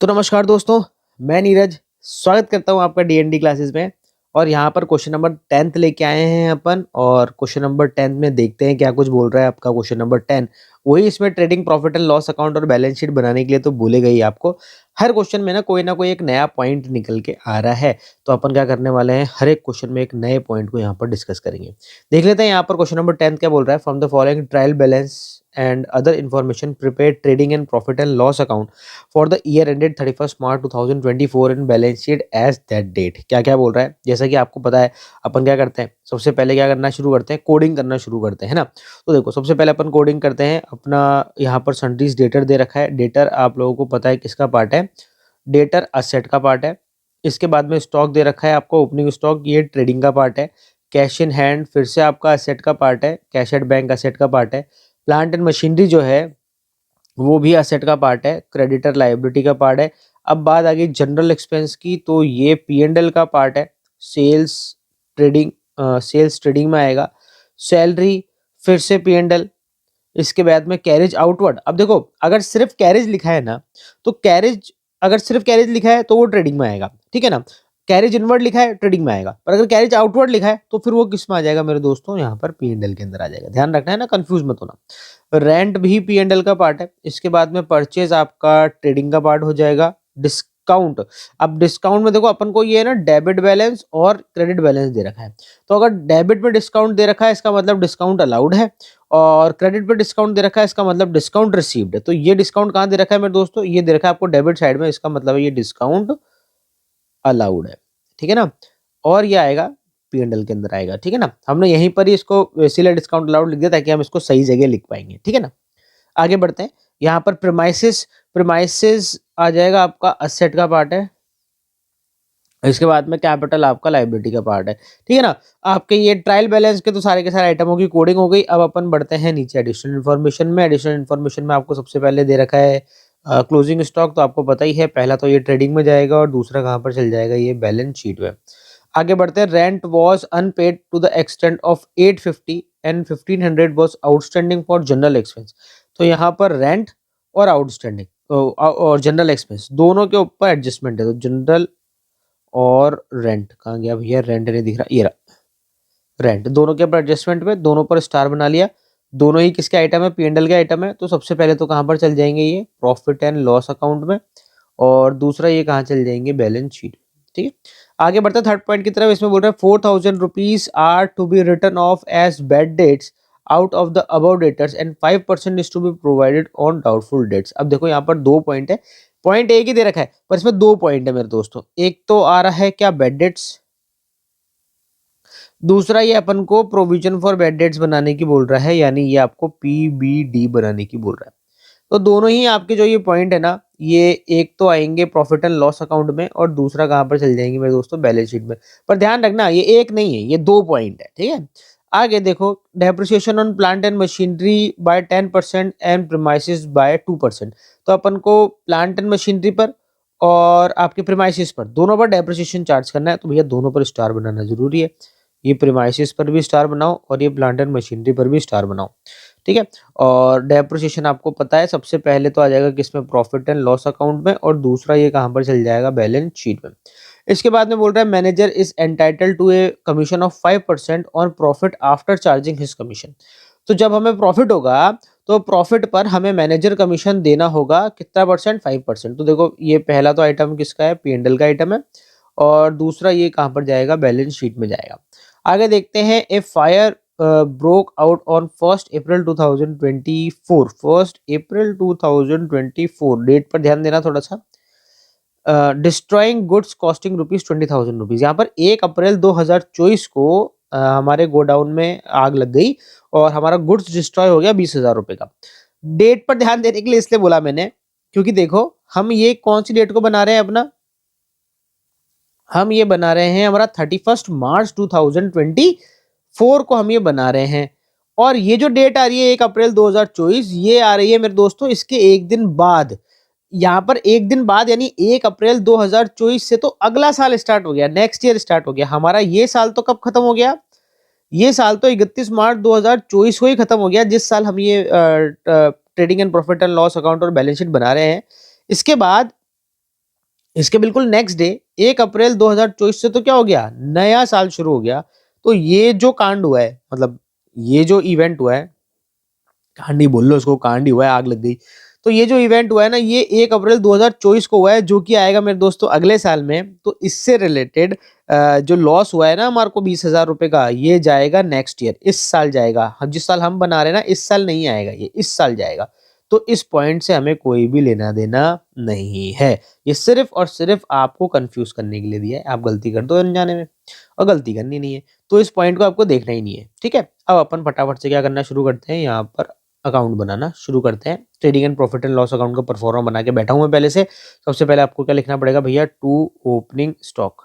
तो नमस्कार दोस्तों, मैं नीरज स्वागत करता हूँ आपका डीएनडी क्लासेस में। और यहाँ पर क्वेश्चन नंबर 10th लेके आए हैं अपन। और क्वेश्चन नंबर 10th में देखते हैं क्या कुछ बोल रहा है आपका क्वेश्चन नंबर 10। वही इसमें trading profit and loss account और बैलेंस शीट बनाने के लिए तो बोलेगा ही आपको। हर क्वेश्चन में ना कोई एक नया पॉइंट निकल के आ रहा है। तो अपन क्या करने वाले हैं, हर एक क्वेश्चन में एक नए पॉइंट को यहाँ पर डिस्कस करेंगे। देख लेते हैं यहाँ पर क्वेश्चन नंबर 10 क्या बोल रहा है। From the following trial balance and other information prepare trading and profit and loss account for the year ended 31 March 2024 in balance sheet as that date. क्या क्या बोल रहा है, जैसा कि आपको पता है अपन क्या करते हैं, सबसे पहले क्या करना शुरू करते हैं, कोडिंग करना शुरू करते हैं, है ना। तो देखो सबसे पहले अपन कोडिंग करते हैं। अपना यहाँ पर सन्ड्रीज डेटर दे रखा है। डेटर आप लोगों को पता है किसका पार्ट है, डेटर असेट का पार्ट है। इसके बाद में स्टॉक दे रखा है आपको, ओपनिंग स्टॉक, ये ट्रेडिंग का पार्ट है। कैश इन हैंड फिर से आपका असेट का पार्ट है, कैश एट बैंक असेट का पार्ट है। प्लांट एंड मशीनरी जो है वो भी असेट का पार्ट है, क्रेडिटर लायबिलिटी का पार्ट है। अब बात आ गई जनरल एक्सपेंस की, तो ये P&L का पार्ट है। सेल्स ट्रेडिंग, सेल्स ट्रेडिंग में आएगा। सैलरी फिर से P&L। इसके बाद में कैरेज आउटवर्ड। अब देखो अगर सिर्फ कैरेज लिखा है ना, तो कैरेज, अगर सिर्फ कैरेज लिखा है तो वो ट्रेडिंग में आएगा, ठीक है ना। कैरेज इनवर्ड लिखा है ट्रेडिंग में आएगा, पर अगर कैरेज आउटवर्ड लिखा है तो फिर वो किस में आ जाएगा मेरे दोस्तों, यहाँ पर P&L के अंदर आ जाएगा। ध्यान रखना है ना, कंफ्यूज मत होना। रेंट भी P&L का पार्ट है। इसके बाद में परचेज आपका ट्रेडिंग का पार्ट हो जाएगा। डिस्काउंट, अब डिस्काउंट में देखो अपन को ये है ना डेबिट बैलेंस और क्रेडिट बैलेंस दे रखा है। तो अगर डेबिट में डिस्काउंट दे रखा है इसका मतलब डिस्काउंट अलाउड है, और क्रेडिट पे डिस्काउंट दे रखा है इसका मतलब डिस्काउंट रिसीव्ड है। तो ये डिस्काउंट कहाँ दे रखा है मेरे दोस्तों, ये दे रखा है आपको डेबिट साइड में, इसका मतलब है ये डिस्काउंट अलाउड है, ठीक है ना। और ये आएगा P&L के अंदर आएगा, ठीक है ना। हमने यहीं पर ही इसको इसीलिए डिस्काउंट अलाउड लिख दिया ताकि हम इसको सही जगह लिख पाएंगे, ठीक है ना। आगे बढ़ते हैं। यहाँ पर प्रीमाइसेस, प्रीमाइसेस आ जाएगा आपका असेट का पार्ट है। इसके बाद में कैपिटल आपका लायबिलिटी का पार्ट है, ठीक है ना। आपके ये ट्रायल बैलेंस के तो सारे के सारे आइटमों की कोडिंग हो गई। अब अपन बढ़ते हैं नीचे एडिशनल इन्फॉर्मेशन में। एडिशनल इन्फॉर्मेशन में आपको सबसे पहले दे रखा है क्लोजिंग स्टॉक, तो आपको पता ही है, पहला तो ये ट्रेडिंग में जाएगा और दूसरा कहाँ पर चल जाएगा, ये बैलेंस शीट में। आगे बढ़ते हैं। Rent was unpaid to the extent of 850 and 1500 was outstanding for general expense. तो यहाँ पर रेंट और आउटस्टैंडिंग और जनरल एक्सपेंस दोनों के ऊपर एडजस्टमेंट है। तो जनरल और रेंट कहाँ गया भैया, रेंट नहीं दिख रहा, ये रहा रेंट। दोनों के ऊपर एडजस्टमेंट में, दोनों पर स्टार बना लिया। दोनों ही किसके आइटम है, P&L के आइटम है। तो सबसे पहले तो कहाँ पर चल जाएंगे, ये प्रॉफिट एंड लॉस अकाउंट में, और दूसरा ये कहाँ चल जाएंगे, बैलेंस शीट, ठीक है। आगे बढ़ते हैं थर्ड पॉइंट की तरफ। इसमें बोल रहा है 4000 rupees are to be return off as bad debts out of the above debtors and 5% is to be provided on doubtful debts. अब देखो यहाँ पर दो पॉइंट है, पॉइंट एक ही दे रखा है पर इसमें दो पॉइंट है मेरे दोस्तों। एक तो आ रहा है क्या, बैड डेट्स, दूसरा ये अपन को प्रोविजन फॉर बैड डेट्स बनाने की बोल रहा है, यानी ये आपको PBD बनाने की बोल रहा है। तो दोनों ही आपके जो ये पॉइंट है ना, ये एक तो आएंगे प्रॉफिट एंड लॉस अकाउंट में और दूसरा कहाँ पर चल जाएंगे मेरे दोस्तों, बैलेंस शीट में। पर ध्यान रखना ये एक नहीं है, ये दो पॉइंट है, ठीक है। आगे देखो, depreciation on plant and machinery by 10% and premises by 2%। तो अपन को प्लांट एंड मशीनरी पर और आपके प्रीमाइसेस पर दोनों पर डेप्रिसिएशन चार्ज करना है। तो भैया दोनों पर स्टार बनाना जरूरी है। ये प्रीमाइसेस पर भी स्टार बनाओ और ये प्लांट एंड मशीनरी पर भी स्टार बनाओ, ठीक है। और डेप्रिसिएशन आपको पता है सबसे पहले तो आ जाएगा किसमें, प्रॉफिट एंड लॉस अकाउंट में, और दूसरा ये कहाँ पर चल जाएगा, बैलेंस शीट में। इसके बाद में बोल रहा है manager is entitle to a commission of 5% on profit after charging his commission. तो जब हमें प्रॉफिट होगा तो प्रॉफिट पर हमें मैनेजर कमीशन देना होगा, कितना परसेंट, 5%। तो देखो ये पहला तो आइटम किसका है, P&L का आइटम है, और दूसरा ये कहाँ पर जाएगा, बैलेंस शीट में जाएगा। आगे देखते हैं। A fire broke out on 1st April 2024, 1st April 2024 date पर ध्यान देना थोड़ा सा। Destroying goods costing ₹20,000। यहाँ पर 1 अप्रैल 2024 को हमारे गोडाउन में आग लग गई और हमारा गुड्स डिस्ट्रॉय हो गया ₹20,000 का। डेट पर ध्यान देने के लिए इसलिए बोला मैंने, क्योंकि देखो हम ये कौन सी डेट को बना रहे हैं अपना, हम ये बना रहे हैं हमारा 31 मार्च 2024 को हम ये बना रहे हैं। और ये जो डेट आ रही है 1 अप्रैल 2024, ये आ रही है मेरे दोस्तों इसके एक दिन बाद। यहाँ पर एक दिन बाद यानी 1 अप्रैल 2024 से तो अगला साल स्टार्ट हो गया, नेक्स्ट ईयर स्टार्ट हो गया। हमारा ये साल तो कब खत्म हो गया, ये साल तो 31 मार्च 2024 को ही खत्म हो गया, जिस साल हम ये trading and profit and loss account और बैलेंस शीट बना रहे हैं। इसके बाद इसके बिल्कुल नेक्स्ट डे 1 अप्रैल 2024 से तो क्या हो गया, नया साल शुरू हो गया। तो ये जो कांड हुआ है, मतलब ये जो इवेंट हुआ है, कांड ही बोल लो उसको, कांड ही हुआ है, आग लग गई। तो ये जो इवेंट हुआ है ना, ये 1 अप्रैल 2024 को हुआ है, जो कि आएगा मेरे दोस्तों अगले साल में। तो इससे रिलेटेड जो लॉस हुआ है ना हमारे को 20,000 रुपए का, ये जाएगा नेक्स्ट ईयर, इस साल जाएगा। हम जिस साल हम बना रहे हैं ना, इस साल नहीं आएगा, ये इस साल जाएगा। तो इस पॉइंट से हमें कोई भी लेना देना नहीं है। ये सिर्फ और सिर्फ आपको कंफ्यूज करने के लिए दिया है। आप गलती कर दो अनजाने में, और गलती करनी नहीं है। तो इस पॉइंट को आपको देखना ही नहीं है, ठीक है। अब अपन फटाफट से क्या करना शुरू करते हैं, यहाँ पर अकाउंट बनाना शुरू करते हैं। Trading and profit and loss account का परफॉर्मा बना के बैठा हूं मैं पहले से। सबसे पहले आपको क्या लिखना पड़ेगा भैया, to opening stock.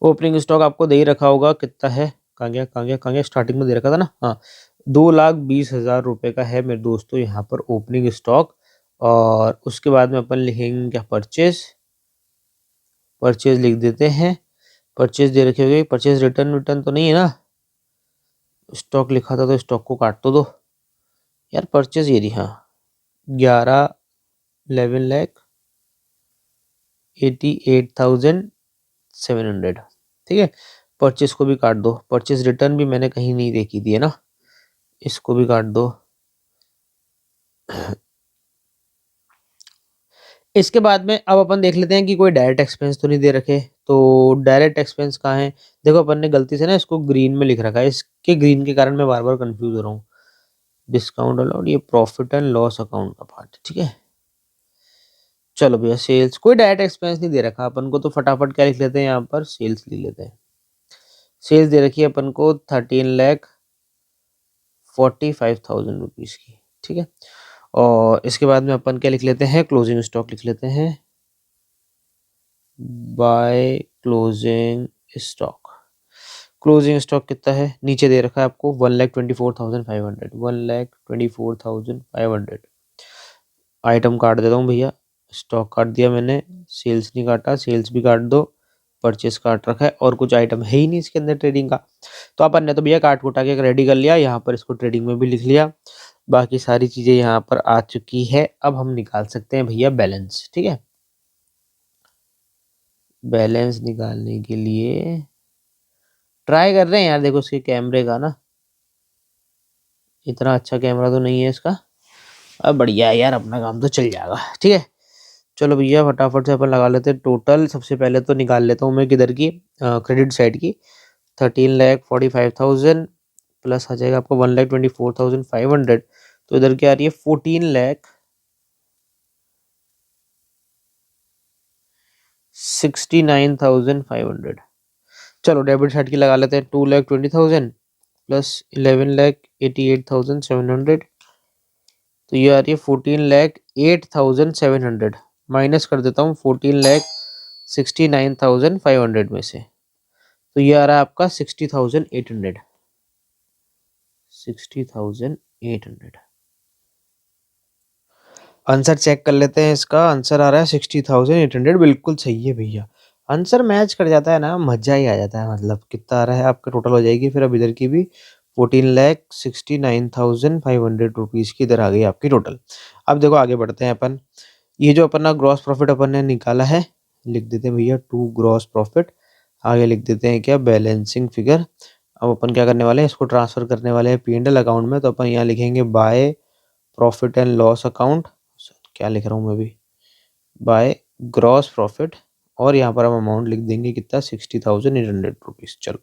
Opening stock आपको दे ही रखा होगा, कितना है, कहाँ गया कहाँ गया कहाँ गया, स्टार्टिंग में दे रखा था ना, हाँ 2,20,000 रुपए का है मेरे दोस्तों यहाँ पर ओपनिंग स्टॉक। और उसके बाद में अपन लिखेंगे क्या, परचेज। परचेज लिख देते हैं, परचेज दे रखे हुए, परचेज रिटर्न रिटर्न तो नहीं है ना, स्टॉक लिखा था तो स्टॉक को काट तो दो यार। परचेज ये रही, हाँ 11,88,700, ठीक है। परचेज को भी काट दो, परचेज रिटर्न भी मैंने कहीं नहीं देखी थी है ना, इसको भी काट दो। इसके बाद में अब अपन देख लेते हैं कि कोई डायरेक्ट एक्सपेंस तो नहीं दे रखे। तो डायरेक्ट एक्सपेंस कहाँ है, देखो अपन ने गलती से ना इसको ग्रीन में लिख रखा है, इसके ग्रीन के कारण मैं बार बार कंफ्यूज हो रहा हूँ। डिस्काउंट अलाउड, ये प्रॉफिट एंड लॉस अकाउंट का पार्ट, ठीक है। चलो भैया सेल्स, कोई डायरेक्ट एक्सपेंस नहीं दे रखा अपन को, तो फटाफट क्या लिख लेते हैं, यहाँ पर सेल्स लिख लेते हैं। सेल्स दे रखी है अपन को 13,45,000 रुपीज की, ठीक है। और इसके बाद में अपन क्या लिख लेते हैं, क्लोजिंग स्टॉक लिख लेते हैं, by closing stock. Closing stock कितना है, नीचे दे रखा है आपको 1,24,500, 1,24,500। आइटम काट देता हूँ भैया, स्टॉक काट दिया मैंने, सेल्स नहीं काटा, सेल्स भी काट दो, परचेस काट रखा है, और कुछ आइटम है ही नहीं इसके अंदर ट्रेडिंग का। तो अपन ने तो भैया काट कुटा के रेडी कर लिया, यहाँ पर इसको ट्रेडिंग में भी लिख लिया। बाकी सारी चीजें यहाँ पर आ चुकी है। अब हम निकाल सकते हैं भैया बैलेंस, ठीक है। बैलेंस निकालने के लिए ट्राई कर रहे हैं यार, देखो इसके कैमरे का ना, इतना अच्छा कैमरा तो नहीं है इसका। अब बढ़िया है यार, अपना काम तो चल जाएगा, ठीक है। चलो भैया फटाफट से अपन लगा लेते हैं टोटल। सबसे पहले तो निकाल लेता हूँ मैं किधर की, क्रेडिट साइड की। 13,45,000 प्लस आ जाएगा आपको 1,24,500। तो इधर क्या आ रही है, 14,69,500। चलो डेबिट साइड की लगा लेते हैं, 2,20,000 प्लस 11,88,700। तो ये आ रही है 14,08,700। माइनस कर देता हूँ 14,69,500 में से। तो ये आ रहा है आपका 60,800, 60,800। आंसर चेक कर लेते हैं इसका, आंसर आ रहा है 60,800, बिल्कुल सही है भैया। आंसर मैच कर जाता है ना, मजा ही आ जाता है। मतलब कितना आ रहा है आपका, टोटल हो जाएगी फिर अब इधर की भी 14,69,500 रुपीज़ की इधर आ गई आपकी टोटल। अब देखो आगे बढ़ते हैं अपन। ये जो अपना ग्रॉस प्रॉफिट अपन ने निकाला है, लिख देते हैं भैया टू ग्रॉस प्रॉफिट। आगे लिख देते हैं क्या, बैलेंसिंग फिगर। अब अपन क्या करने वाले हैं, इसको ट्रांसफर करने वाले हैं P&L अकाउंट में। तो अपन यहाँ लिखेंगे by profit and loss account, क्या लिख रहा हूँ मैं भी, बाय ग्रॉस प्रॉफिट। और यहाँ पर हम अमाउंट लिख देंगे कितना, 60,800 रुपीज़। चलो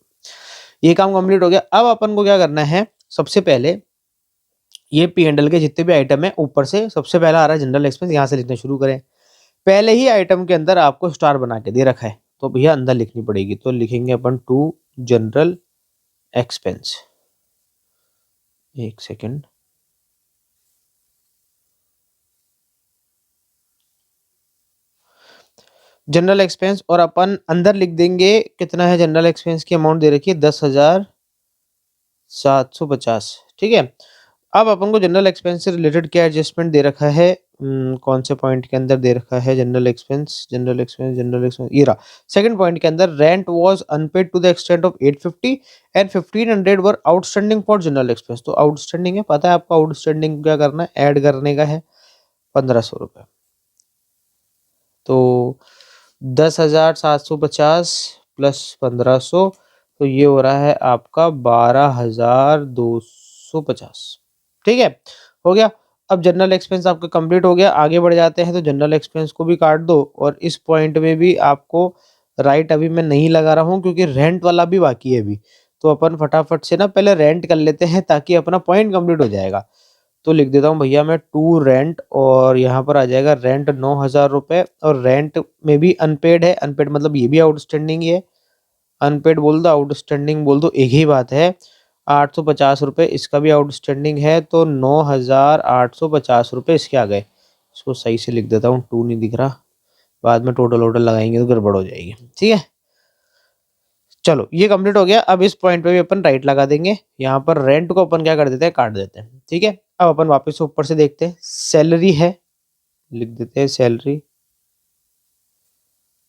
ये काम कंप्लीट हो गया। अब अपन को क्या करना है, सबसे पहले ये P&L के जितने भी आइटम है, ऊपर से सबसे पहला आ रहा है जनरल एक्सपेंस, यहाँ से लिखना शुरू करें। पहले ही आइटम के अंदर आपको स्टार बना के दे रखा है, तो भैया अंदर लिखनी पड़ेगी। तो लिखेंगे अपन टू जनरल एक्सपेंस। एक सेकेंड, जनरल एक्सपेंस, और अपन अंदर लिख देंगे कितना है, जनरल एक्सपेंस की अमाउंट दे रखी है 10,750, ठीक है। अब अपन को जनरल एक्सपेंस से रिलेटेड क्या एडजस्टमेंट दे रखा है, कौन से पॉइंट के अंदर दे रखा है general expense, general expense, general expense, ये रहा सेकंड पॉइंट के अंदर, rent was unpaid to the extent of 850 and 1,500 were outstanding for general expense. तो आउटस्टैंडिंग है, पता है आपको आउटस्टैंडिंग क्या करना है, ऐड करने का है 1,500 रुपये। तो 10,750 प्लस 1500, तो ये हो रहा है आपका 12,250। ठीक है, हो गया। अब जनरल एक्सपेंस आपका कंप्लीट हो गया। आगे बढ़ जाते हैं, तो जनरल एक्सपेंस को भी काट दो, और इस पॉइंट में भी आपको राइट अभी मैं नहीं लगा रहा हूँ क्योंकि रेंट वाला भी बाकी है अभी। तो अपन फटाफट से ना पहले रेंट कर लेते हैं ताकि अपना पॉइंट कंप्लीट हो जाएगा। तो लिख देता हूँ भैया मैं टू रेंट, और यहाँ पर आ जाएगा रेंट 9,000 रुपये, और रेंट में भी अनपेड है। अनपेड मतलब ये भी आउटस्टैंडिंग ही है। अनपेड बोल दो, आउटस्टैंडिंग बोल दो, एक ही बात है। 850 रुपये इसका भी आउटस्टैंडिंग है, तो 9,850 रुपये इसके आ गए। इसको सही से लिख देता हूँ, टू नहीं दिख रहा, बाद में टोटल वोटल लगाएंगे तो गड़बड़ हो जाएगी। ठीक है, चलो ये कंप्लीट हो गया। अब इस पॉइंट पे भी अपन राइट लगा देंगे। यहाँ पर रेंट को अपन क्या कर देते हैं, काट देते हैं। ठीक है, अब अपन वापस से ऊपर से देखते हैं, सैलरी है, लिख देते हैं सैलरी।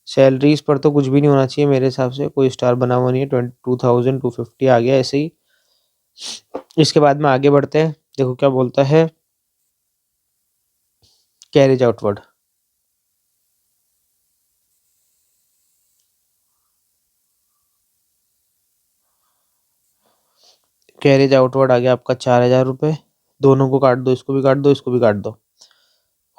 सैलरीज पर तो कुछ भी नहीं होना चाहिए मेरे हिसाब से, कोई स्टार बना हुआ नहीं है। 22,250 आ गया ऐसे ही। इसके बाद में आगे बढ़ते हैं, देखो क्या बोलता है, कैरेज आउटवर्ड। कैरेज आउटवर्ड आ गया आपका 4,000 रुपये। दोनों को काट दो, इसको भी काट दो, इसको भी काट दो,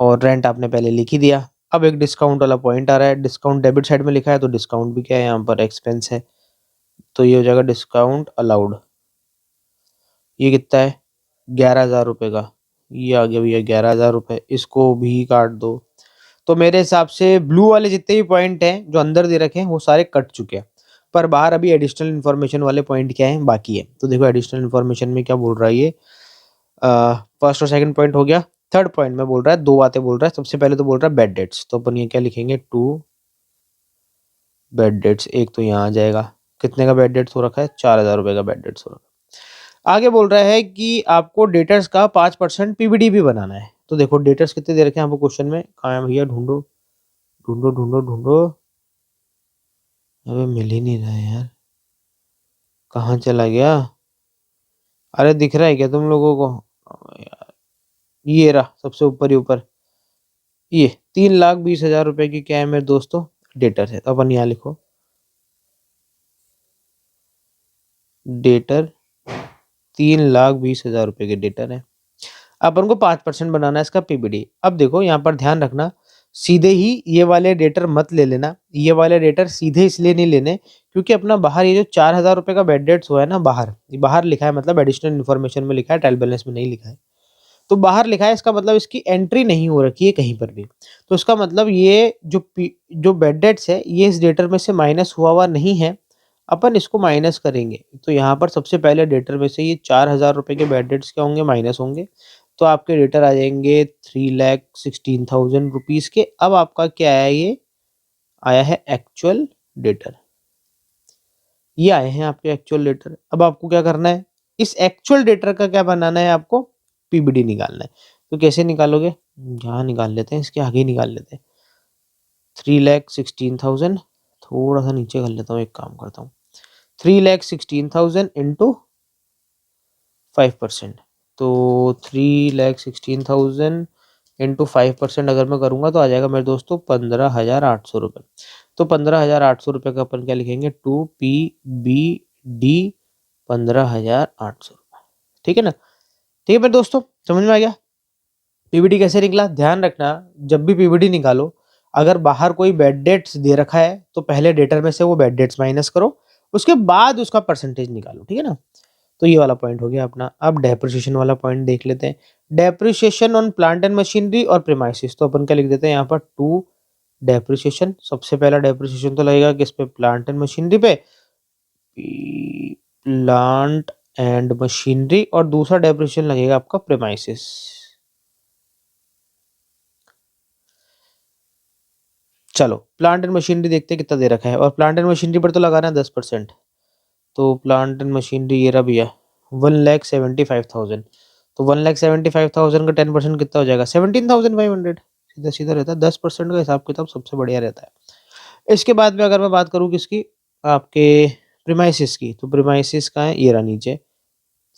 और रेंट आपने पहले लिख ही दिया। अब एक डिस्काउंट वाला पॉइंट आ रहा है। डिस्काउंट डेबिट साइड में लिखा है, तो डिस्काउंट भी क्या है, यहाँ पर एक्सपेंस है, तो ये हो जाएगा डिस्काउंट अलाउड। ये कितना है, 11,000 रुपये का। ये आ गया भैया 11,000 रुपये, इसको भी काट दो। तो मेरे हिसाब से ब्लू वाले जितने भी पॉइंट हैं जो अंदर दे रखे हैं वो सारे कट चुके हैं, पर बाहर अभी एडिशनल इन्फॉर्मेशन वाले पॉइंट क्या हैं, बाकी है। तो देखो एडिशनल इन्फॉर्मेशन में क्या बोल रहा है ये, फर्स्ट और सेकंड पॉइंट हो गया। थर्ड पॉइंट में बोल रहा है, दो बातें बोल रहा है। सबसे पहले तो बोल रहा है बेड डेट्स, तो अपन ये क्या लिखेंगे, टू बेड डेट्स। एक तो यहाँ आ जाएगा, कितने का बेड डेट्स हो रखा है, 4,000 रुपये का बेड डेट्स हो रखा है। आगे बोल रहा है कि आपको डेटर्स का 5% पीबीडी भी बनाना है। तो देखो डेटर्स कितने दे रखे हैं आपको क्वेश्चन में, कहाँ है भैया, ढूंढो ढूंढो ढूंढो ढूंढो, अबे मिल ही नहीं रहा है यार, कहाँ चला गया। अरे दिख रहा है क्या तुम लोगों को, अबे यार, ये रहा सबसे ऊपर ही ऊपर, ये 3,20,000 रुपए की क्या है मेरे दोस्तों, डेटर है। तो अपन यहाँ लिखो डेटर, 3,20,000 रुपए के डेटर है। अपन को 5% बनाना है इसका पीबीडी। अब देखो यहाँ पर ध्यान रखना, सीधे ही ये वाले डेटर मत ले लेना। ये वाले डेटर सीधे इसलिए नहीं लेने क्योंकि अपना बाहर ये जो 4,000 रुपए का बेड डेट्स हुआ है ना, बाहर बाहर लिखा है, मतलब एडिशनल इन्फॉर्मेशन में लिखा है, ट्रायल बैलेंस में नहीं लिखा है। तो बाहर लिखा है, इसका मतलब इसकी एंट्री नहीं हो रखी है कहीं पर भी। तो इसका मतलब ये जो बेड डेट्स है ये इस डेटर में से माइनस हुआ हुआ नहीं है, अपन इसको माइनस करेंगे। तो यहाँ पर सबसे पहले डेटर में से ये 4,000 रुपए के बेड डेट्स क्या होंगे, माइनस होंगे। तो आपके डेटर आ जाएंगे 3,16,000 रुपीज़ के। अब आपका क्या है, ये आया है एक्चुअल डेटर, ये आए हैं आपके एक्चुअल डेटर। अब आपको क्या करना है, इस एक्चुअल डेटर का क्या बनाना है, आपको पीबीडी निकालना है। तो कैसे निकालोगे, यहाँ निकाल लेते हैं, इसके आगे ही निकाल लेते हैं। 3,16,000, थोड़ा सा नीचे कर लेता हूँ, एक काम करता हूँ, 3,16,000 इंटू 5%। तो 3,16,000 इंटू 5% अगर मैं करूँगा तो आ जाएगा मेरे दोस्तों 15,800 रुपये। तो 15,800 रुपये का अपन क्या लिखेंगे, टू पी बी डी, 15,800 रुपये। ठीक है ना, ठीक है मेरे दोस्तों, समझ में आ गया पीबीडी कैसे निकला। ध्यान रखना, जब भी पीबीडी निकालो, अगर बाहर कोई बेड डेट्स दे रखा है तो पहले डेटर में से वो बेड डेट्स माइनस करो, उसके बाद उसका परसेंटेज निकालो। ठीक है ना, तो ये वाला पॉइंट हो गया अपना। अब डेप्रिसिएशन वाला पॉइंट देख लेते हैं। Depreciation on plant and machinery और प्रीमाइसेस, तो अपन क्या लिख देते हैं यहाँ पर, टू डेप्रिसिएशन। सबसे पहला डेप्रिसिएशन तो लगेगा किस पे, प्लांट एंड मशीनरी पे, प्लांट एंड मशीनरी, और दूसरा डेप्रिसिएशन लगेगा आपका प्रीमाइसेस। चलो प्लांट एंड मशीनरी देखते हैं कितना दे रखा है, और प्लांट एंड मशीनरी पर तो लगाना है 10%। तो प्लांट एंड मशीनरी ये रहा भैया 1,75,000। तो 1,75,000 का 10% कितना हो जाएगा, 17,500। सीधा सीधा रहता है, 10% का हिसाब किताब सबसे बढ़िया रहता है। इसके बाद में अगर मैं बात करूँ किसकी, आपके प्रीमाइसिस की, तो प्रीमाइसिस का है ये रहा नीचे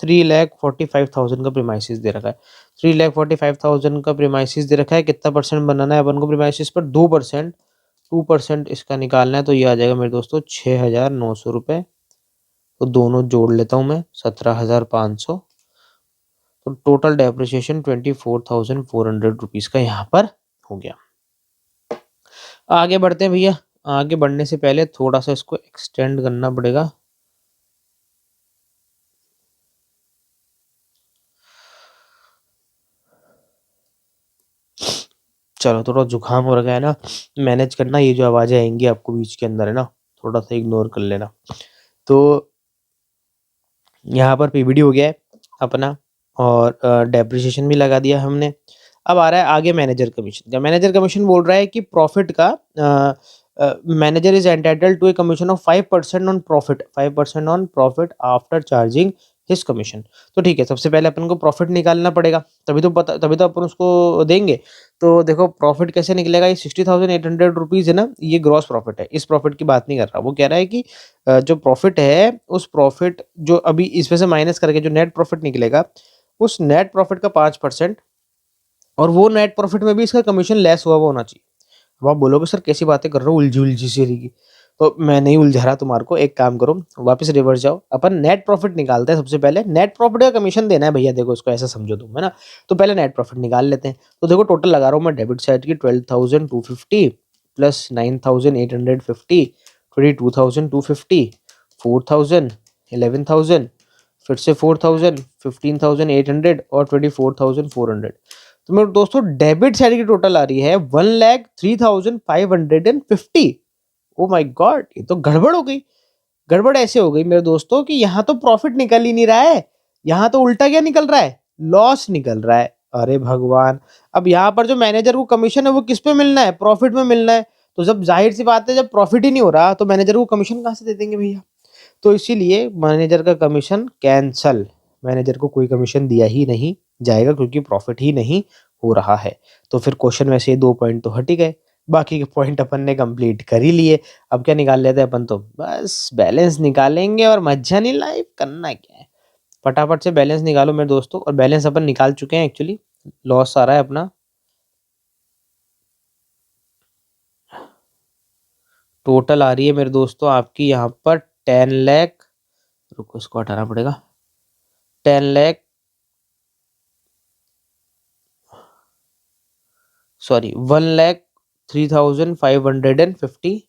3,45,000 का प्रीमाइसिस दे रखा है। 3,45,000 का प्रीमाइसिस दे रखा है। कितना परसेंट बनाना है अपन को प्रीमाइसिस पर? 2%। 2% इसका निकालना है तो ये आ जाएगा मेरे दोस्तों 6,900 रुपये। तो दोनों जोड़ लेता हूँ मैं, 17,500। तो टोटल डेप्रिसिएशन 24,400 रुपीज़ का यहाँ पर हो गया। आगे बढ़ते हैं भैया। आगे बढ़ने से पहले थोड़ा सा इसको एक्सटेंड करना पड़ेगा। चलो, थोड़ा जुकाम हो रखा है ना, मैनेज करना। ये जो आवाज़ें आएंगी आपको बीच के अंदर है ना, थोड़ा सा इग्नोर कर लेना। तो यहाँ पर पीबीडी हो गया है अपना, और डेप्रिसिएशन भी लगा दिया हमने। अब आ रहा है आगे मैनेजर कमीशन का। मैनेजर कमीशन बोल रहा है कि प्रॉफिट का manager is entitled to a commission of 5% on profit, 5% on profit after charging his commission. तो ठीक है, सबसे पहले अपन को प्रॉफिट निकालना पड़ेगा, तभी तो अपन उसको देंगे। तो देखो प्रॉफिट कैसे निकलेगा। ये 60,800 रुपीज़ है ना, ये ग्रॉस प्रॉफिट है। इस प्रॉफिट की बात नहीं कर रहा। वो कह रहा है कि जो प्रॉफिट है, उस प्रॉफिट जो अभी इसमें से माइनस करके जो नेट प्रॉफिट निकलेगा, उस नेट प्रॉफिट का 5%, और वो नेट प्रॉफिट में भी इसका कमीशन लेस हुआ होना चाहिए। अब आप बोलोगे सर कैसी बातें कर रहे हो, उलझी उलझी सी रही। तो मैं नहीं उलझा रहा तुम्हारे को। एक काम करो, वापस रिवर्स जाओ, अपन नेट प्रॉफिट निकालते हैं। सबसे पहले नेट प्रॉफिट का कमीशन देना है भैया, देखो इसको ऐसा समझो तुम, है ना। तो पहले नेट प्रॉफिट निकाल लेते हैं। तो देखो टोटल लगा रहा हूँ मैं डेबिट साइड की 12,250 प्लस 9,850, 22,250, 4,000, 11,000, फिर से 4,000, 15,800 और 24,400। तो मेरे दोस्तों डेबिट साइड की टोटल आ रही है 1,03,550। ओ माय गॉड, ये तो गड़बड़ हो गई। गड़बड़ ऐसे हो गई मेरे दोस्तों कि यहाँ तो प्रॉफिट निकल ही नहीं रहा है, यहाँ तो उल्टा क्या निकल रहा है, लॉस निकल रहा है। अरे भगवान, अब यहाँ पर जो मैनेजर को कमीशन है वो किस पे मिलना है? प्रॉफिट में मिलना है। तो जब जाहिर सी बात है, जब प्रॉफिट ही नहीं हो रहा तो मैनेजर को कमीशन कहाँ से दे देंगे भैया। तो इसीलिए मैनेजर का कमीशन कैंसल। मैनेजर को कोई कमीशन दिया ही नहीं जाएगा क्योंकि प्रॉफिट ही नहीं हो रहा है। तो फिर क्वेश्चन में से 2 पॉइंट तो हट ही गए, बाकी के पॉइंट अपन ने कंप्लीट कर ही लिए। अब क्या निकाल लेते हैं अपन? तो बस बैलेंस निकालेंगे और मजा नहीं, लाइव करना क्या है। फटाफट से बैलेंस निकालो मेरे दोस्तों। और बैलेंस अपन निकाल चुके हैं एक्चुअली, लॉस आ रहा है अपना। टोटल आ रही है मेरे दोस्तों आपकी यहाँ पर 10 लाख, रुको इसको हटाना पड़ेगा, 10 लाख, सॉरी 1,03,550,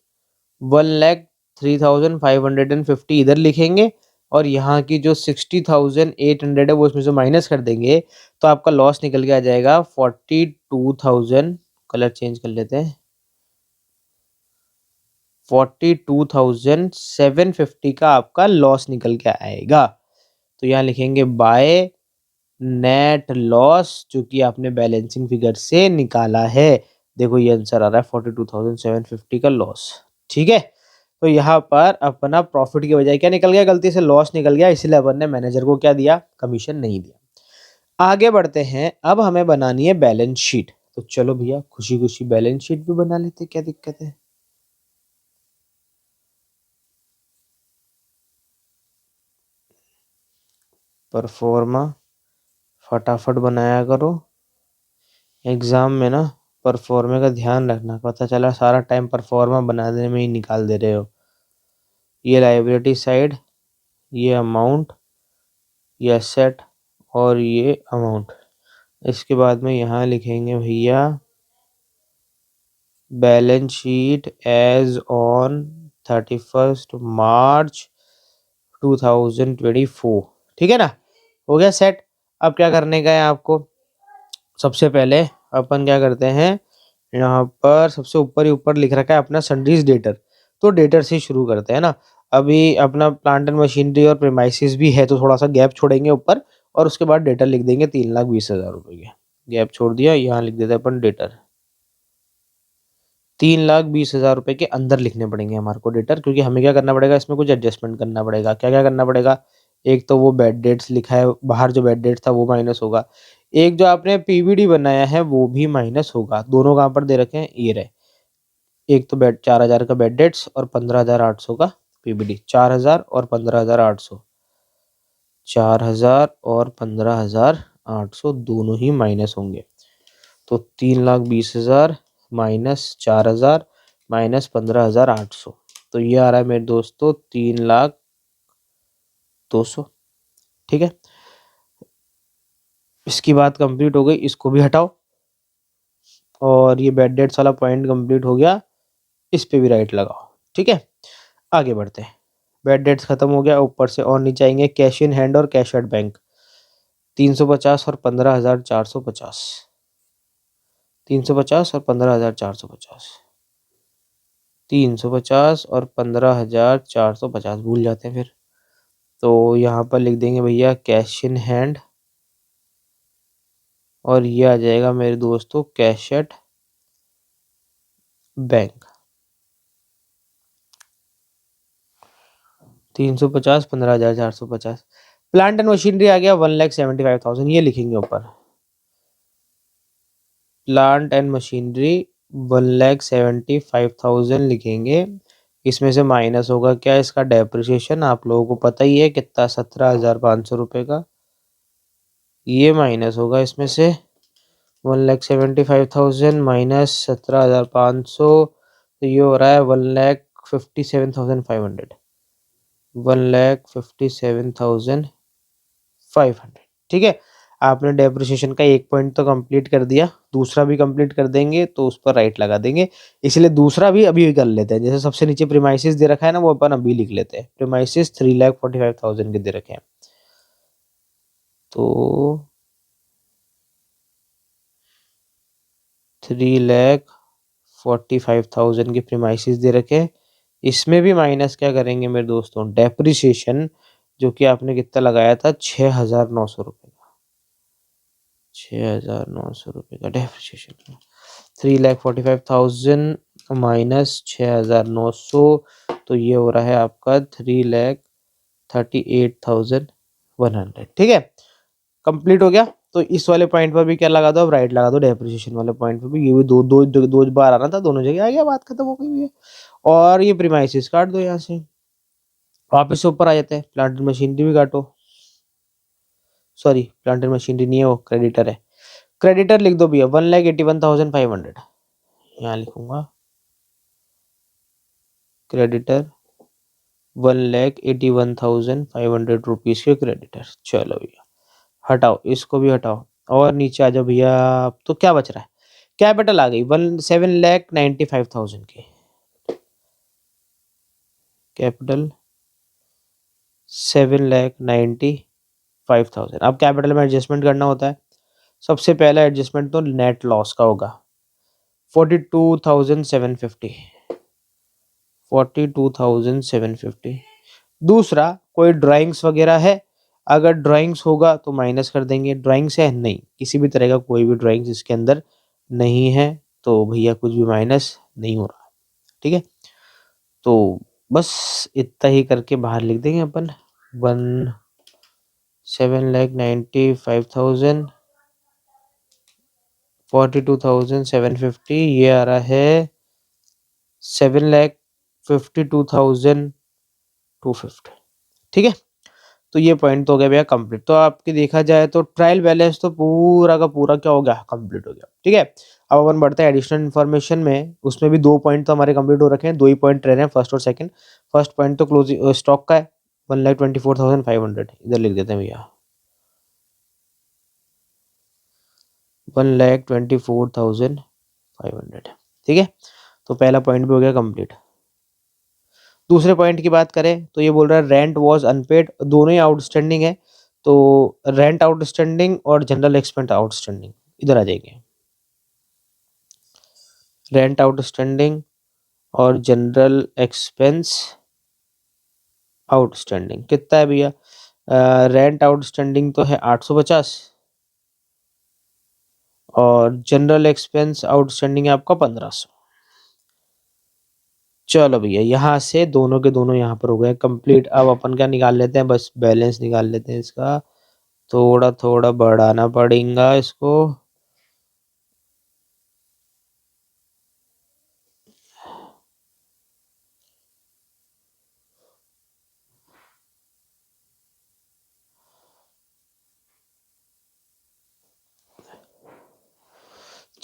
1,03,550 इधर लिखेंगे, और यहाँ की जो 60,800 है वो इसमें से माइनस कर देंगे। तो आपका लॉस निकल के आ जाएगा 42,000, कलर चेंज कर लेते हैं, 42,750 का आपका लॉस निकल के आएगा। तो यहाँ लिखेंगे बाय नेट लॉस, जो कि आपने बैलेंसिंग फिगर से निकाला है। देखो ये आंसर आ रहा है 42,750 का लॉस। ठीक है, तो यहाँ पर अपना प्रॉफिट की बजाय क्या निकल गया, गलती से लॉस निकल गया, इसलिए अपन ने मैनेजर को क्या दिया, कमीशन नहीं दिया। आगे बढ़ते हैं, अब हमें बनानी है बैलेंस शीट। तो चलो भैया खुशी खुशी बैलेंस शीट भी बना लेते, क्या दिक्कत है। परफॉर्मा फटाफट बनाया करो, एग्जाम में ना परफॉर्मे का ध्यान रखना। पता चला सारा टाइम परफॉर्मा बनाने में ही निकाल दे रहे हो। ये लाइबिलिटी साइड, ये अमाउंट, ये एसेट, और ये अमाउंट। इसके बाद में यहाँ लिखेंगे भैया balance sheet as on 31 March 2024। ठीक है ना, हो गया सेट। अब क्या करने का है आपको, सबसे पहले अपन क्या करते हैं, यहाँ पर सबसे ऊपर ही ऊपर लिख रखा है अपना सन्ड्रीज डेटर। तो डेटर से शुरू करते हैं ना। अभी अपना प्लांट एंड मशीनरी और प्रीमाइसिस भी है, तो थोड़ा सा गैप छोड़ेंगे ऊपर, और उसके बाद डेटर लिख देंगे 3,20,000 रुपये के। गैप छोड़ दिया, यहाँ लिख देते हैं अपन डेटर 3,20,000 रुपये के अंदर लिखने पड़ेंगे हमारे को डेटर, क्योंकि हमें क्या करना पड़ेगा, इसमें कुछ एडजस्टमेंट करना पड़ेगा। क्या क्या करना पड़ेगा, एक तो वो बेड डेट्स लिखा है बाहर, जो बेड डेट था वो माइनस होगा। एक जो आपने पीवीडी बनाया है वो भी माइनस होगा। दोनों कहाँ पर दे रखे हैं, ये रहे। एक तो बेड 4,000 का बेड डेट्स और 15,800 का पीवीडी, 4,000 और 15,800। 4,000 और 15,800 दोनों ही माइनस होंगे। तो 3,20,000 माइनस 4,000 माइनस 15,800, तो ये आ रहा है मेरे दोस्तों 3,02,000। ठीक है, इसकी बात कंप्लीट हो गई, इसको भी हटाओ और ये बैड डेट्स वाला पॉइंट कंप्लीट हो गया, इस पे भी राइट लगाओ। ठीक है, आगे बढ़ते हैं। बैड डेट्स खत्म हो गया, ऊपर से और नीचे आएंगे कैश इन हैंड और कैश एट बैंक। 350 और 15,450, 350 और 15,450, 350 और 15,450 भूल जाते हैं फिर। तो यहाँ पर लिख देंगे भैया कैश इन हैंड और ये आ जाएगा मेरे दोस्तों cash at bank. 350, 15,450। Plant and machinery आ गया 1,75,000, ये लिखेंगे ऊपर। प्लांट एंड मशीनरी 1,75,000 लिखेंगे। इसमें से माइनस होगा क्या, इसका डेप्रिसिएशन, आप लोगों को पता ही है कितना, 17,500 रुपये का। ये माइनस होगा इसमें से 1,75,000 माइनस 17,500, तो ये हो रहा है 1,57,500, 1,57,500। ठीक है, आपने डेप्रिसिएशन का एक पॉइंट तो कंप्लीट कर दिया, दूसरा भी कंप्लीट कर देंगे तो उस पर राइट लगा देंगे। इसलिए दूसरा भी अभी कर लेते हैं। जैसे सबसे नीचे प्रीमाइसिस दे रखा है ना, वो अपन अभी लिख लेते हैं। प्रीमाइसिस 3,45,000 के दे रखे हैं, तो 3,45,000 की प्रीमाइसिस दे रखे हैं। इसमें भी माइनस क्या करेंगे मेरे दोस्तों, डेप्रिसिएशन, जो कि आपने कितना लगाया था, 6,900 रुपये का, 6,900 रुपये का डेप्रिसिएशन। 3,45,000 माइनस 6,900, तो ये हो रहा है आपका 3,38,100। ठीक है, कंप्लीट हो गया। तो इस वाले पॉइंट पर भी क्या लगा दो, अब राइट लगा दो डेप्रिसिएशन वाले पॉइंट पर भी। ये भी दो दो दो, दो बार आना था, दोनों जगह आ गया, बात खत्म हो गई है। और ये प्रीमाइसिस काट दो यहाँ से, वापस से ऊपर आ जाते हैं। प्लांट एंड मशीनरी भी काटो, सॉरी प्लांट एंड मशीनरी नहीं है, वो क्रेडिटर है। क्रेडिटर लिख दो भैया 1,81,500, यहाँ लिखूंगा क्रेडिटर 1,81,500 रुपीज के क्रेडिटर। चलो भैया हटाओ, इसको भी हटाओ और नीचे आ जाओ भैया। तो क्या बच रहा है, कैपिटल आ गई 7,95,000 की, कैपिटल 7,95,000। अब कैपिटल में एडजस्टमेंट करना होता है। सबसे पहला एडजस्टमेंट तो नेट लॉस का होगा, 42,750, 42,750। दूसरा, कोई ड्राइंग्स वगैरह है, अगर ड्राइंग्स होगा तो माइनस कर देंगे। ड्राइंग्स है नहीं, किसी भी तरह का कोई भी ड्राइंग्स इसके अंदर नहीं है, तो भैया कुछ भी माइनस नहीं हो रहा। ठीक है, तो बस इतना ही करके बाहर लिख देंगे अपन। 7,95,000, 42,750, ये आ रहा है 7,52,250। ठीक है, तो ये पॉइंट तो हो गया भैया कंप्लीट। तो आपकी देखा जाए तो ट्रायल बैलेंस तो पूरा का पूरा क्या हो गया, कंप्लीट हो गया। ठीक है, अब अपन बढ़ते हैं एडिशनल इन्फॉर्मेशन में। उसमें भी दो पॉइंट तो हमारे कंप्लीट हो रखे हैं, दो ही पॉइंट रह रहे हैं, फर्स्ट और सेकंड। फर्स्ट पॉइंट तो क्लोजिंग स्टॉक का है 1,24,500, इधर लिख देते हैं भैया 1,24,500। ठीक है, तो पहला पॉइंट भी हो गया कंप्लीट। दूसरे पॉइंट की बात करें तो ये बोल रहा है रेंट वॉज अनपेड, दोनों ही आउटस्टैंडिंग है। तो रेंट आउटस्टैंडिंग और जनरल एक्सपेंस आउटस्टैंडिंग, इधर आ जाएंगे। रेंट आउटस्टैंडिंग और जनरल एक्सपेंस आउटस्टैंडिंग कितना है भैया, रेंट आउटस्टैंडिंग तो है 850 और जनरल एक्सपेंस आउटस्टैंडिंग है आपका 1,500। चलो भैया यहाँ से दोनों के दोनों यहाँ पर हो गए कंप्लीट। अब अपन क्या निकाल लेते हैं, बस बैलेंस निकाल लेते हैं इसका। थोड़ा थोड़ा बढ़ाना पड़ेगा इसको।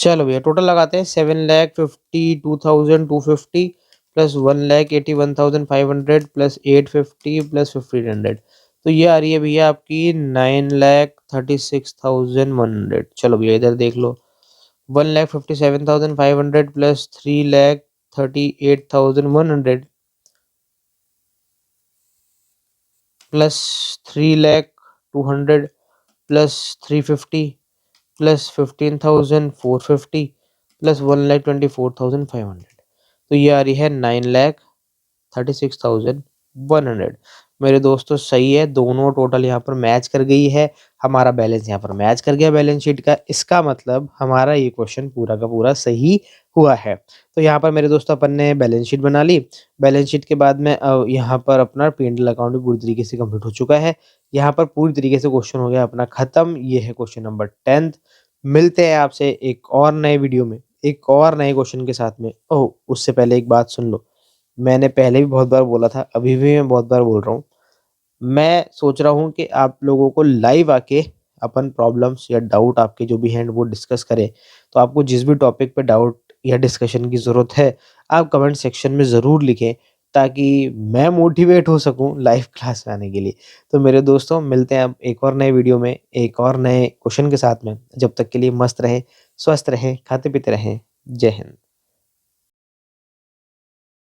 चलो भैया टोटल लगाते हैं 7,52,250 प्लस 1,81,500 प्लस 850 प्लस 1,500, तो ये आ रही है भैया आपकी 9,36,100। चलो भैया इधर देख लो, 1,57,500 plus 3,38,100 plus 3,02,000 plus 350 plus 15,450 plus 1,24,500, तो ये आ रही है 9,36,100। मेरे दोस्तों सही है, दोनों टोटल यहाँ पर मैच कर गई है, हमारा बैलेंस यहाँ पर मैच कर गया बैलेंस शीट का। इसका मतलब हमारा ये क्वेश्चन पूरा का पूरा सही हुआ है। तो यहाँ पर मेरे दोस्तों अपन ने बैलेंस शीट बना ली। बैलेंस शीट के बाद में यहाँ पर अपना P&L अकाउंट भी पूरी तरीके से कंप्लीट हो चुका है। यहाँ पर पूरी तरीके से क्वेश्चन हो गया अपना खत्म। ये है क्वेश्चन नंबर 10th। मिलते हैं आपसे एक और नए वीडियो में, एक और नए क्वेश्चन के साथ में। ओह! उससे पहले एक बात सुन लो। मैंने पहले भी बहुत बार बोला था, अभी भी मैं बहुत बार बोल रहा हूँ। मैं सोच रहा हूँ कि आप लोगों को लाइव आके अपन प्रॉब्लम्स या डाउट आपके जो भी हैं वो डिस्कस करें। तो आपको जिस भी टॉपिक पे डाउट या डिस्कशन की ज़रूरत है, आप कमेंट सेक्शन में ज़रूर लिखें, ताकि मैं मोटिवेट हो सकूँ लाइव क्लास में आने के लिए। तो मेरे दोस्तों मिलते हैं अब एक और नए वीडियो में, एक और नए क्वेश्चन के साथ में। जब तक के लिए मस्त रहें, स्वस्थ रहें, खाते-पीते रहें। जय हिंद।